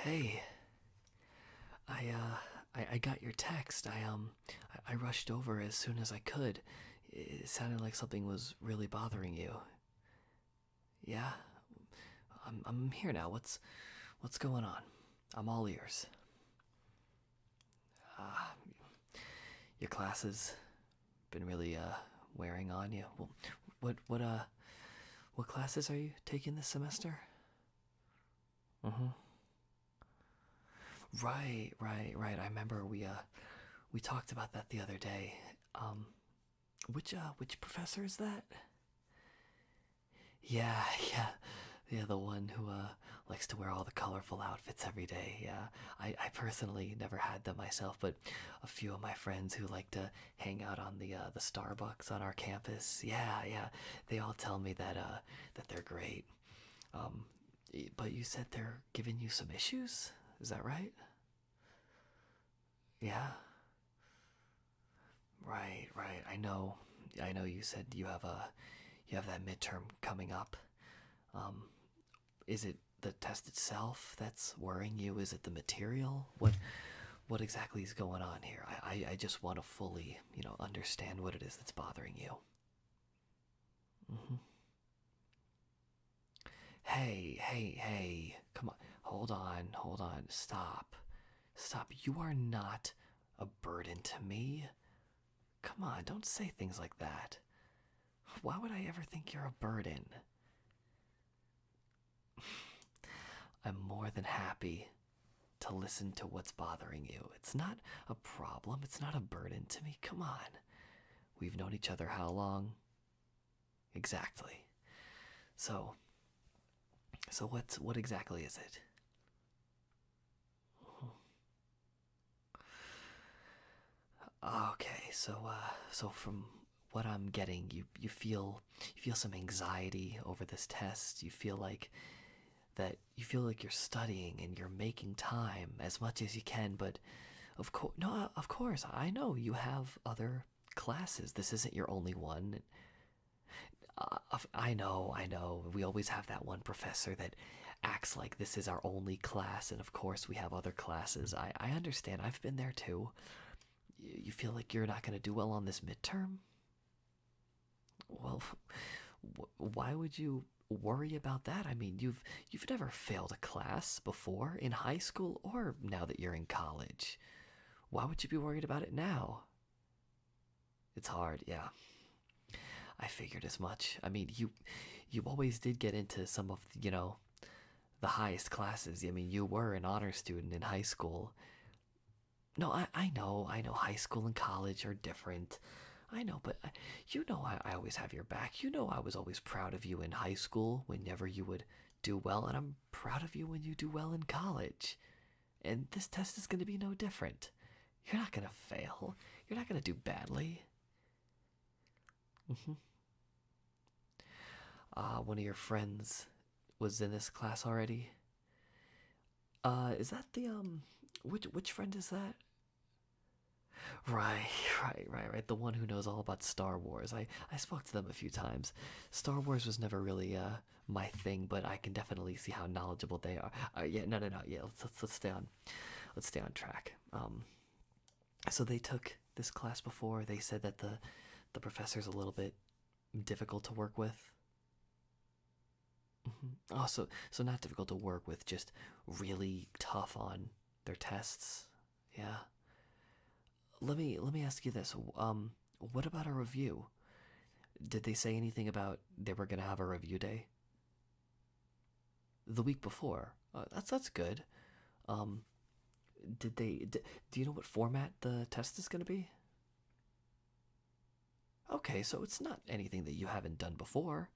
Hey, I got your text. I rushed over as soon as I could. It sounded like something was really bothering you. Yeah, I'm here now. What's going on? I'm all ears. Uh, your classes been really wearing on you. Well, what classes are you taking this semester? Mhm. Right. I remember we talked about that the other day. Um, which professor is that? Yeah, yeah, yeah, the one who likes to wear all the colorful outfits every day. Yeah, I personally never had them myself, but a few of my friends who like to hang out on the Starbucks on our campus. Yeah, they all tell me that they're great. Um, but you said they're giving you some issues. Is that right? Yeah. Right. I know. You said you have that midterm coming up. Um, is it the test itself that's worrying you? Is it the material? What exactly is going on here? I just want to fully understand what it is that's bothering you. Hmm. Hey, come on, hold on, stop. You are not a burden to me. Come on, don't say things like that. Why would I ever think you're a burden? I'm more than happy to listen to what's bothering you. It's not a problem, it's not a burden to me. Come on. We've known each other how long? Exactly. So, what exactly is it? Okay, so from what I'm getting, you feel some anxiety over this test. You feel like you're studying and you're making time as much as you can, but of course, no, of course, I know you have other classes. This isn't your only one. I know. We always have that one professor that acts like this is our only class, and of course, we have other classes. I understand. I've been there too. You feel like you're not going to do well on this midterm? Well, why would you worry about that? I mean, you've never failed a class before in high school or now that you're in college. Why would you be worried about it now? It's hard, yeah. I figured as much. I mean, you always did get into some of, the highest classes. I mean, you were an honor student in high school. No, I know high school and college are different. I know, but I always have your back. You know I was always proud of you in high school whenever you would do well, and I'm proud of you when you do well in college. And this test is going to be no different. You're not going to fail. You're not going to do badly. Hmm. One of your friends was in this class already. Is that the which friend is that? Right, right. The one who knows all about Star Wars. I spoke to them a few times. Star Wars was never really my thing, but I can definitely see how knowledgeable they are. Yeah, no. Yeah, let's stay on track. So they took this class before. They said that the professor's a little bit difficult to work with. So not difficult to work with, just really tough on their tests. Yeah. Let me ask you this. What about a review? Did they say anything about they were gonna have a review day the week before? That's good. Um, do you know what format the test is gonna be? Okay, so it's not anything that you haven't done before.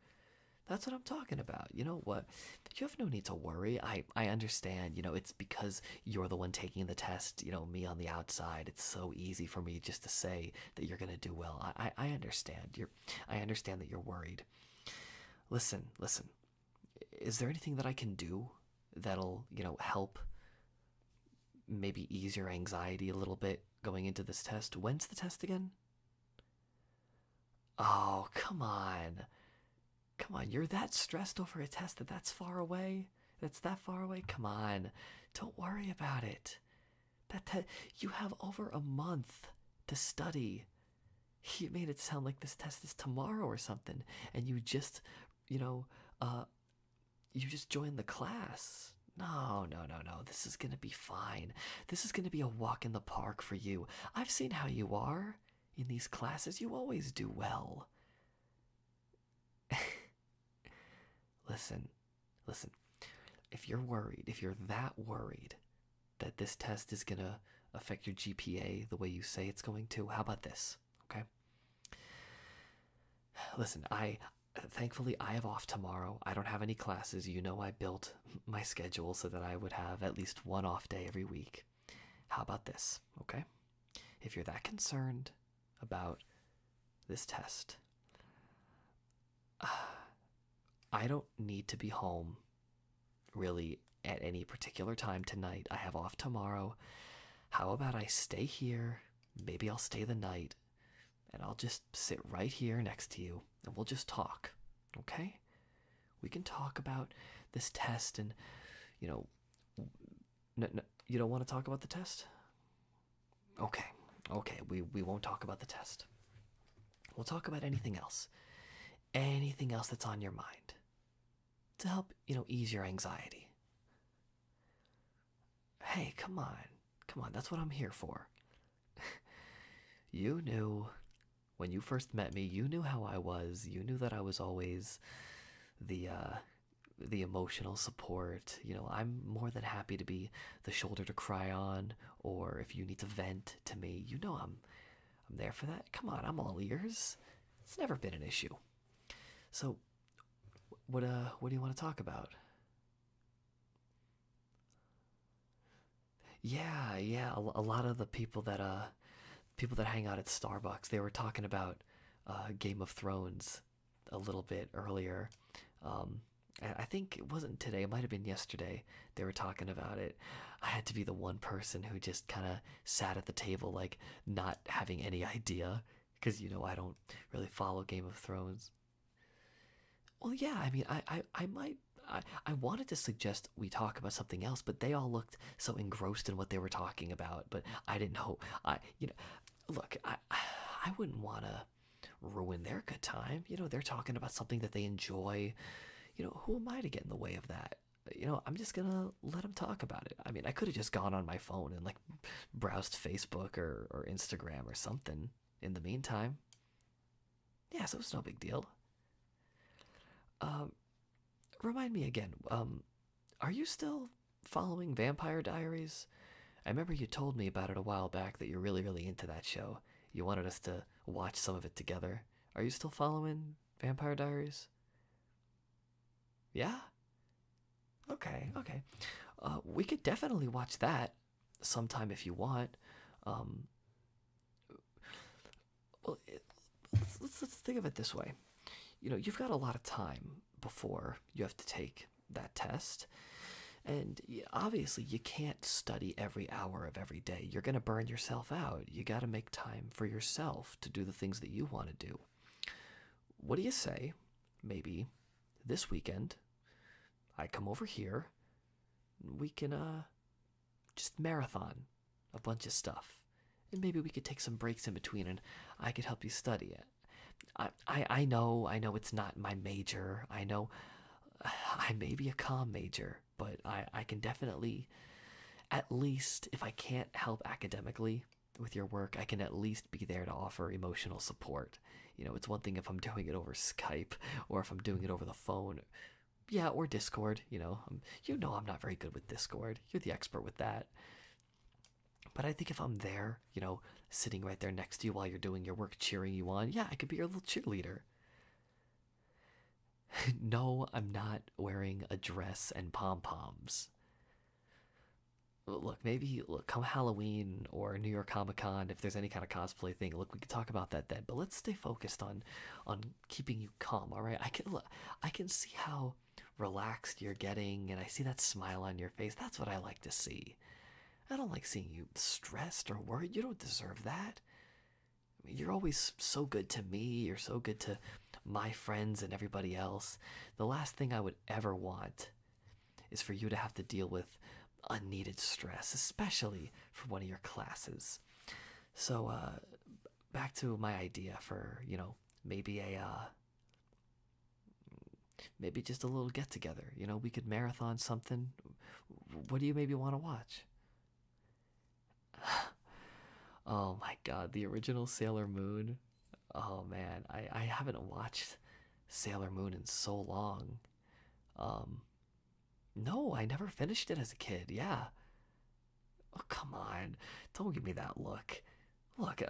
That's what I'm talking about. You know what? You have no need to worry. I understand. It's because you're the one taking the test. Me on the outside. It's so easy for me just to say that you're gonna do well. I understand. I understand that you're worried. Listen. Is there anything that I can do that'll help maybe ease your anxiety a little bit going into this test? When's the test again? Oh, come on. Come on, you're that stressed over a test that's far away? It's that far away? Come on. Don't worry about it. You have over a month to study. You made it sound like this test is tomorrow or something, and you just, you know, uh, you just joined the class. No, no, no, no. This is gonna be fine. This is gonna be a walk in the park for you. I've seen how you are in these classes. You always do well. Listen, listen. If you're worried, if you're that worried that this test is gonna affect your GPA the way you say it's going to, how about this? Okay? Listen, thankfully I have off tomorrow. I don't have any classes. You know, I built my schedule so that I would have at least one off day every week. How about this? Okay? If you're that concerned about this test, I don't need to be home really at any particular time tonight. I have off tomorrow. How about I stay here? Maybe I'll stay the night, and I'll just sit right here next to you, and we'll just talk, okay? We can talk about this test, and, you know, you don't want to talk about the test? Okay, okay, we won't talk about the test. We'll talk about anything else. Anything else that's on your mind to help, ease your anxiety. Hey, come on. Come on, that's what I'm here for. You knew, when you first met me, you knew how I was. You knew that I was always the emotional support. I'm more than happy to be the shoulder to cry on, or if you need to vent to me, I'm there for that. Come on, I'm all ears. It's never been an issue. So, what do you want to talk about? Yeah, a lot of the people that hang out at Starbucks, they were talking about Game of Thrones a little bit earlier. I think it wasn't today, it might have been yesterday. They were talking about it. I had to be the one person who just kind of sat at the table, like, not having any idea, because I don't really follow Game of Thrones. Well, yeah, I mean, I might. I wanted to suggest we talk about something else, but they all looked so engrossed in what they were talking about. But I didn't know. Look, I wouldn't want to ruin their good time. They're talking about something that they enjoy. Who am I to get in the way of that? I'm just gonna let them talk about it. I mean, I could have just gone on my phone and, like, browsed Facebook or Instagram or something in the meantime. Yeah, so it's no big deal. Um, Remind me again, are you still following Vampire Diaries? I remember you told me about it a while back, that you're really, really into that show. You wanted us to watch some of it together. Are you still following Vampire Diaries? Yeah? Okay, okay. We could definitely watch that sometime if you want. Um, well, let's think of it this way. You've got a lot of time before you have to take that test. And obviously, you can't study every hour of every day. You're going to burn yourself out. You got to make time for yourself to do the things that you want to do. What do you say, maybe this weekend, I come over here, we can just marathon a bunch of stuff. And maybe we could take some breaks in between, and I could help you study it. I know it's not my major. I know I may be a comm major, but I can definitely, at least if I can't help academically with your work, I can at least be there to offer emotional support. It's one thing if I'm doing it over Skype, or if I'm doing it over the phone. Yeah, or Discord, I'm not very good with Discord. You're the expert with that. But I think if I'm there, sitting right there next to you while you're doing your work, cheering you on, yeah, I could be your little cheerleader. No, I'm not wearing a dress and pom-poms. Look, come Halloween or New York Comic Con, if there's any kind of cosplay thing, look, we could talk about that then. But let's stay focused on keeping you calm, all right? I can see how relaxed you're getting, and I see that smile on your face. That's what I like to see. I don't like seeing you stressed or worried. You don't deserve that. I mean, you're always so good to me. You're so good to my friends and everybody else. The last thing I would ever want is for you to have to deal with unneeded stress, especially for one of your classes. So, back to my idea for, maybe maybe just a little get together. We could marathon something. What do you maybe want to watch? Oh my god, the original Sailor Moon. Oh man, I haven't watched Sailor Moon in so long. Um, no, I never finished it as a kid. Yeah. Oh, come on. Don't give me that look. Look,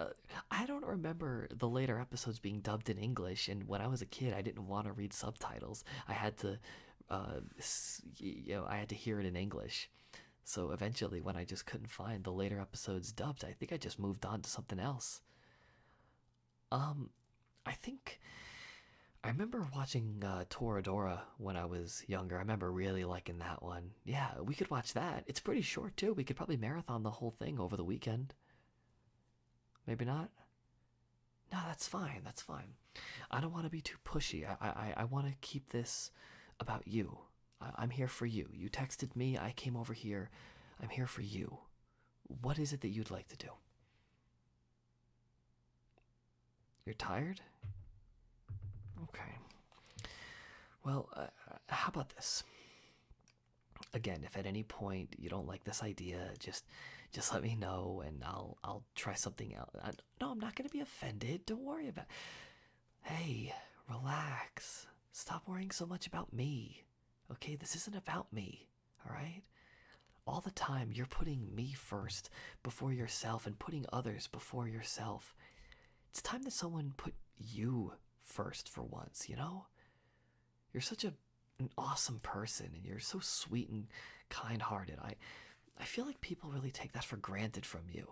I don't remember the later episodes being dubbed in English, and when I was a kid, I didn't want to read subtitles. I had to, I had to hear it in English. So eventually, when I just couldn't find the later episodes dubbed, I think I just moved on to something else. Um, I think I remember watching Toradora when I was younger. I remember really liking that one. Yeah, we could watch that. It's pretty short too. We could probably marathon the whole thing over the weekend. Maybe not. No, that's fine. That's fine. I don't want to be too pushy. I want to keep this about you. I'm here for you. You texted me. I came over here. I'm here for you. What is it that you'd like to do? You're tired? Okay. Well, how about this? Again, if at any point you don't like this idea, just let me know and I'll try something else. No, I'm not going to be offended. Don't worry about it. Hey, relax. Stop worrying so much about me. Okay, this isn't about me. All right? All the time you're putting me first before yourself and putting others before yourself. It's time that someone put you first for once, you know? You're such an awesome person and you're so sweet and kind-hearted. I feel like people really take that for granted from you.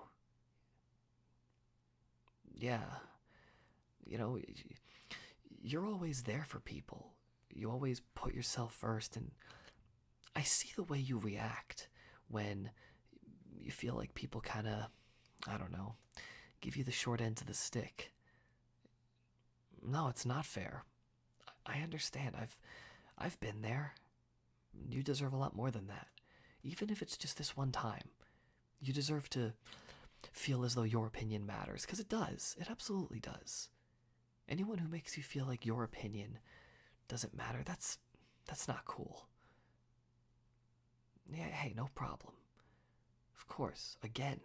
Yeah. You know, you're always there for people. You always put yourself first, and I see the way you react when you feel like people kind of, I don't know, give you the short end of the stick. No, it's not fair. I understand. I've been there. You deserve a lot more than that. Even if it's just this one time. You deserve to feel as though your opinion matters, because it does. It absolutely does. Anyone who makes you feel like your opinion doesn't matter, that's not cool. Yeah, hey, no problem. Of course, again,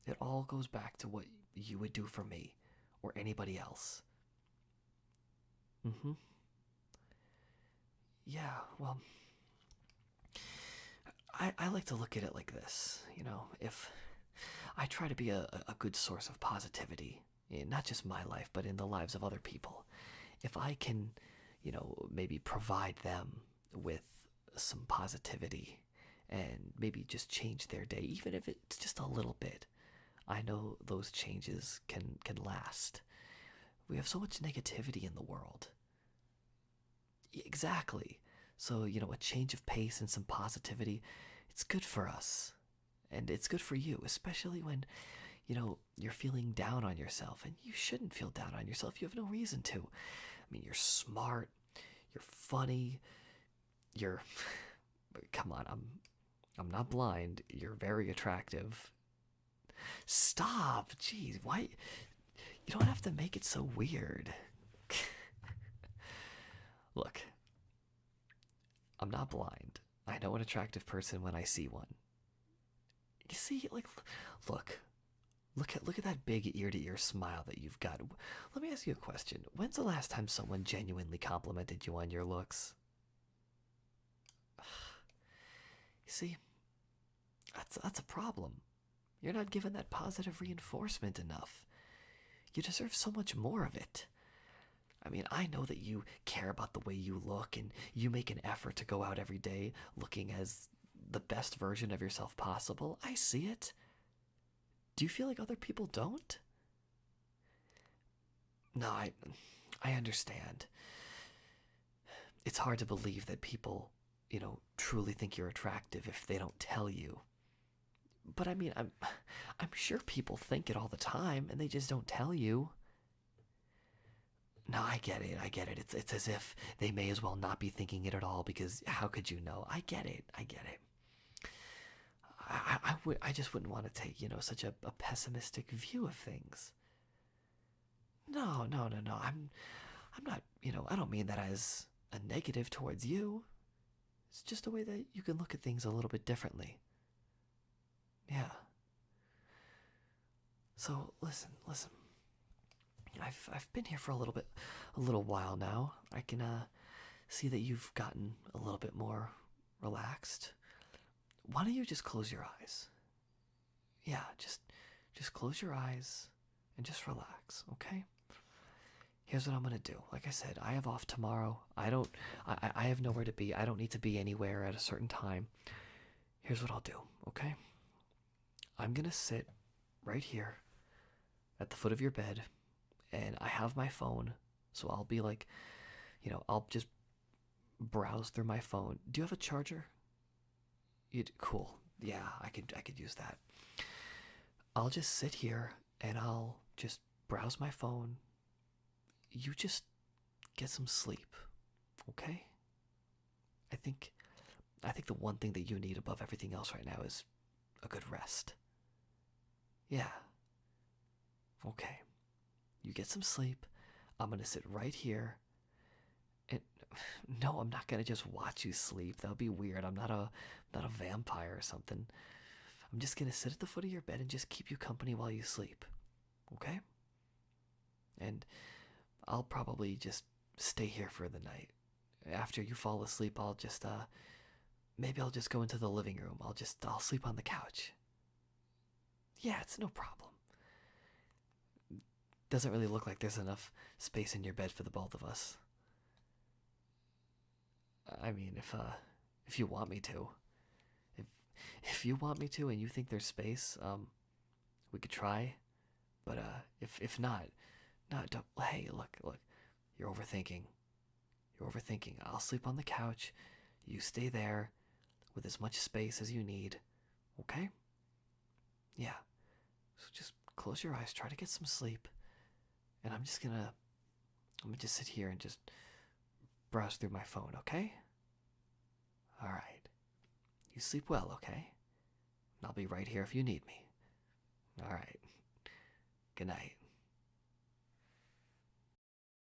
it all goes back to what you would do for me or anybody else. Mm-hmm. Yeah, well, I like to look at it like this, if I try to be a good source of positivity, in not just my life, but in the lives of other people. If I can, maybe provide them with some positivity and maybe just change their day, even if it's just a little bit, I know those changes can last. We have so much negativity in the world. Exactly. So, a change of pace and some positivity, it's good for us. And it's good for you, especially when, you're feeling down on yourself. And you shouldn't feel down on yourself. You have no reason to. I mean, you're smart, you're funny, you're come on, I'm not blind. You're very attractive. Stop. Jeez, why you don't have to make it so weird. Look, I'm not blind. I know an attractive person when I see one. You see, like, look at that big ear-to-ear smile that you've got. Let me ask you a question. When's the last time someone genuinely complimented you on your looks? You see, that's a problem. You're not given that positive reinforcement enough. You deserve so much more of it. I mean, I know that you care about the way you look and you make an effort to go out every day looking as the best version of yourself possible. I see it. Do you feel like other people don't? No, I understand. It's hard to believe that people, truly think you're attractive if they don't tell you. But I mean, I'm sure people think it all the time and they just don't tell you. No, I get it. I get it. It's as if they may as well not be thinking it at all because how could you know? I get it. I get it. I just wouldn't want to take, such a pessimistic view of things. No, no, no, no. I'm not, I don't mean that as a negative towards you. It's just a way that you can look at things a little bit differently. Yeah. So, listen. I've been here for a little while now. I can see that you've gotten a little bit more relaxed. Why don't you just close your eyes? Yeah, just close your eyes and just relax, okay? Here's what I'm gonna do. Like I said, I have off tomorrow. I have nowhere to be. I don't need to be anywhere at a certain time. Here's what I'll do, okay? I'm gonna sit right here at the foot of your bed, and I have my phone, so I'll be like, I'll just browse through my phone. Do you have a charger? Cool. Yeah, I could use that. I'll just sit here and I'll just browse my phone. You just get some sleep, okay? I think the one thing that you need above everything else right now is a good rest. Yeah. Okay. You get some sleep. I'm gonna sit right here. And no, I'm not gonna just watch you sleep. That would be weird. I'm not a vampire or something. I'm just gonna sit at the foot of your bed and just keep you company while you sleep. Okay? And I'll probably just stay here for the night. After you fall asleep, I'll just maybe I'll just go into the living room. I'll sleep on the couch. Yeah, it's no problem. Doesn't really look like there's enough space in your bed for the both of us. I mean, if you want me to. If if you want me to and you think there's space, we could try. But if not, no, don't. Hey, look, you're overthinking. You're overthinking. I'll sleep on the couch. You stay there with as much space as you need. Okay? Yeah. So just close your eyes, try to get some sleep. And I'm gonna just sit here and just browse through my phone, okay? Alright. You sleep well, okay? I'll be right here if you need me. Alright. Good night.